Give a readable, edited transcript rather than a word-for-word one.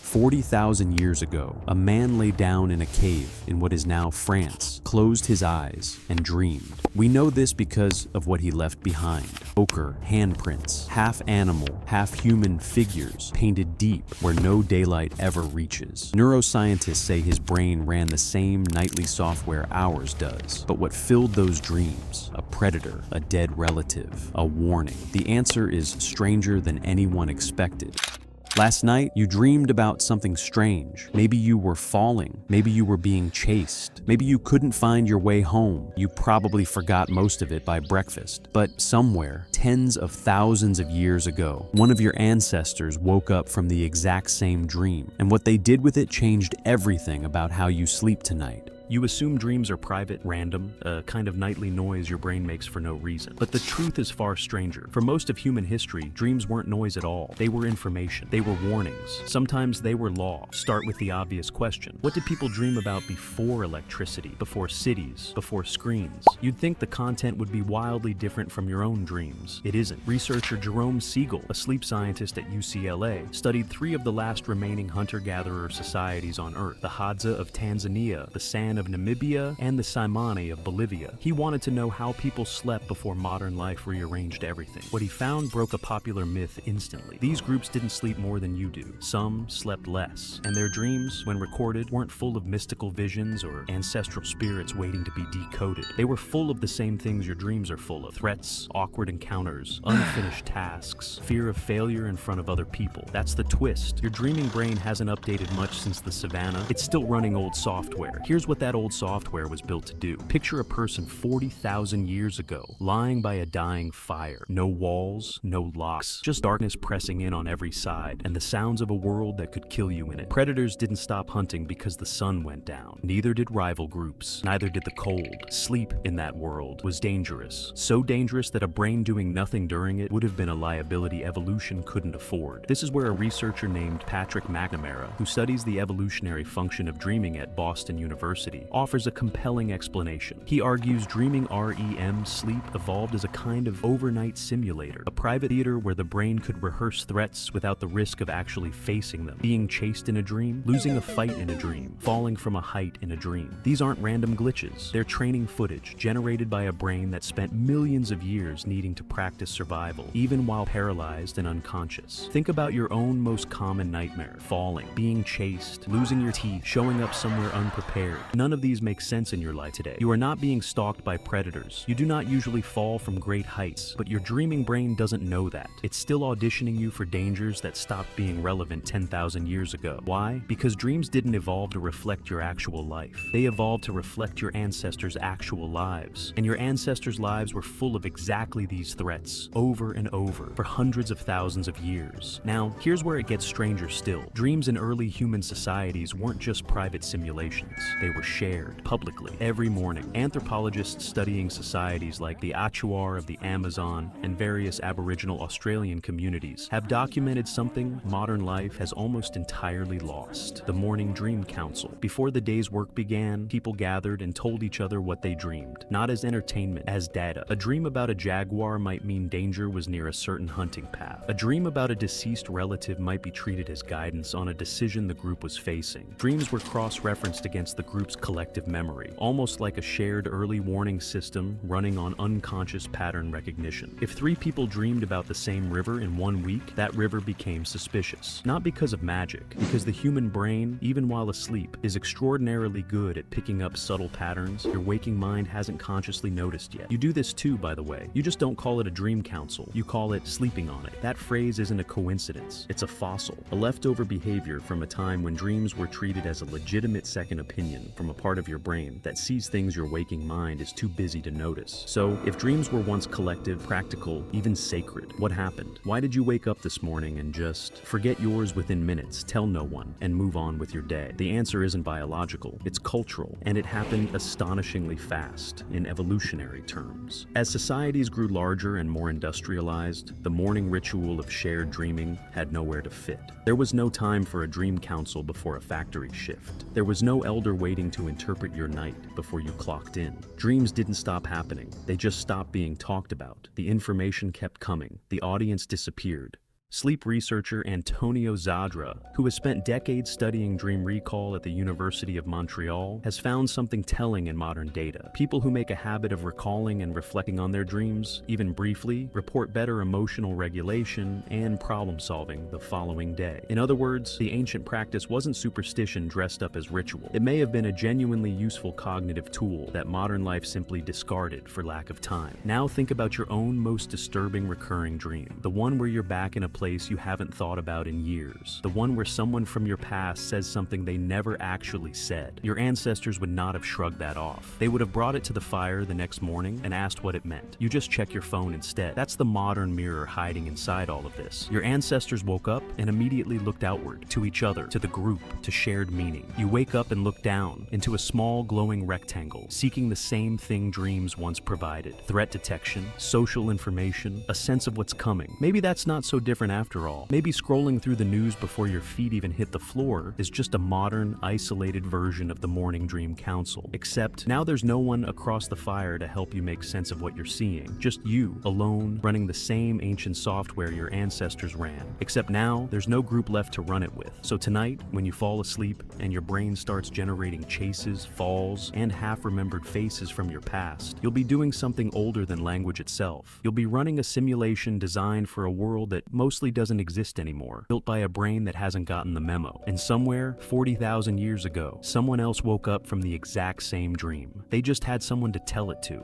40,000 years ago, a man lay down in a cave in what is now France, closed his eyes, and dreamed. We know this because of what he left behind. Ochre handprints, half animal, half human figures painted deep where no daylight ever reaches. Neuroscientists say his brain ran the same nightly software ours does. But what filled those dreams? A predator, a dead relative, a warning. The answer is stranger than anyone expected. Last night, you dreamed about something strange. Maybe you were falling. Maybe you were being chased. Maybe you couldn't find your way home. You probably forgot most of it by breakfast. But somewhere, tens of thousands of years ago, one of your ancestors woke up from the exact same dream. And what they did with it changed everything about how you sleep tonight. You assume dreams are private, random, a kind of nightly noise your brain makes for no reason. But the truth is far stranger. For most of human history, dreams weren't noise at all. They were information. They were warnings. Sometimes they were law. Start with the obvious question. What did people dream about before electricity, before cities, before screens? You'd think the content would be wildly different from your own dreams. It isn't. Researcher Jerome Siegel, a sleep scientist at UCLA, studied 3 of the last remaining hunter-gatherer societies on Earth: the Hadza of Tanzania, the San of Namibia, and the Simani of Bolivia. He wanted to know how people slept before modern life rearranged everything. What he found broke a popular myth instantly. These groups didn't sleep more than you do. Some slept less, and their dreams, when recorded, weren't full of mystical visions or ancestral spirits waiting to be decoded. They were full of the same things your dreams are full of: threats, awkward encounters, unfinished tasks, fear of failure in front of other people. That's the twist. Your dreaming brain hasn't updated much since the savannah. It's still running old software. Here's what that old software was built to do. Picture a person 40,000 years ago, lying by a dying fire. No walls, no locks, just darkness pressing in on every side, and the sounds of a world that could kill you in it. Predators didn't stop hunting because the sun went down. Neither did rival groups. Neither did the cold. Sleep in that world was dangerous. So dangerous that a brain doing nothing during it would have been a liability evolution couldn't afford. This is where a researcher named Patrick McNamara, who studies the evolutionary function of dreaming at Boston University, offers a compelling explanation. He argues dreaming REM sleep evolved as a kind of overnight simulator, a private theater where the brain could rehearse threats without the risk of actually facing them. Being chased in a dream, losing a fight in a dream, falling from a height in a dream. These aren't random glitches. They're training footage generated by a brain that spent millions of years needing to practice survival, even while paralyzed and unconscious. Think about your own most common nightmare: falling, being chased, losing your teeth, showing up somewhere unprepared. None of these make sense in your life today. You are not being stalked by predators. You do not usually fall from great heights, but your dreaming brain doesn't know that. It's still auditioning you for dangers that stopped being relevant 10,000 years ago. Why? Because dreams didn't evolve to reflect your actual life. They evolved to reflect your ancestors' actual lives. And your ancestors' lives were full of exactly these threats, over and over, for hundreds of thousands of years. Now, here's where it gets stranger still. Dreams in early human societies weren't just private simulations. They were shared publicly every morning. Anthropologists studying societies like the Achuar of the Amazon and various Aboriginal Australian communities have documented something modern life has almost entirely lost: the morning dream council. Before the day's work began, people gathered and told each other what they dreamed, not as entertainment, as data. A dream about a jaguar might mean danger was near a certain hunting path. A dream about a deceased relative might be treated as guidance on a decision the group was facing. Dreams were cross-referenced against the group's collective memory, almost like a shared early warning system running on unconscious pattern recognition. If 3 people dreamed about the same river in 1 week, that river became suspicious. Not because of magic, because the human brain, even while asleep, is extraordinarily good at picking up subtle patterns your waking mind hasn't consciously noticed yet. You do this too, by the way. You just don't call it a dream council. You call it sleeping on it. That phrase isn't a coincidence. It's a fossil, a leftover behavior from a time when dreams were treated as a legitimate second opinion from a part of your brain that sees things your waking mind is too busy to notice. So, if dreams were once collective, practical, even sacred, what happened? Why did you wake up this morning and just forget yours within minutes, tell no one, and move on with your day? The answer isn't biological, it's cultural, and it happened astonishingly fast in evolutionary terms. As societies grew larger and more industrialized, the morning ritual of shared dreaming had nowhere to fit. There was no time for a dream council before a factory shift. There was no elder waiting to interpret your night before you clocked in. Dreams didn't stop happening. They just stopped being talked about. The information kept coming. The audience disappeared. Sleep researcher Antonio Zadra, who has spent decades studying dream recall at the University of Montreal, has found something telling in modern data. People who make a habit of recalling and reflecting on their dreams, even briefly, report better emotional regulation and problem-solving the following day. In other words, the ancient practice wasn't superstition dressed up as ritual. It may have been a genuinely useful cognitive tool that modern life simply discarded for lack of time. Now think about your own most disturbing recurring dream, the one where you're back in a place you haven't thought about in years, the one where someone from your past says something they never actually said. Your ancestors would not have shrugged that off. They would have brought it to the fire the next morning and asked what it meant. You just check your phone instead. That's the modern mirror hiding inside all of this. Your ancestors woke up and immediately looked outward, to each other, to the group, to shared meaning. You wake up and look down into a small glowing rectangle, seeking the same thing dreams once provided: threat detection, social information, a sense of what's coming. Maybe that's not so different after all. Maybe scrolling through the news before your feet even hit the floor is just a modern, isolated version of the Morning Dream Council. Except now there's no one across the fire to help you make sense of what you're seeing. Just you, alone, running the same ancient software your ancestors ran. Except now there's no group left to run it with. So tonight, when you fall asleep and your brain starts generating chases, falls, and half-remembered faces from your past, you'll be doing something older than language itself. You'll be running a simulation designed for a world that mostly doesn't exist anymore, built by a brain that hasn't gotten the memo. And somewhere, 40,000 years ago, someone else woke up from the exact same dream. They just had someone to tell it to.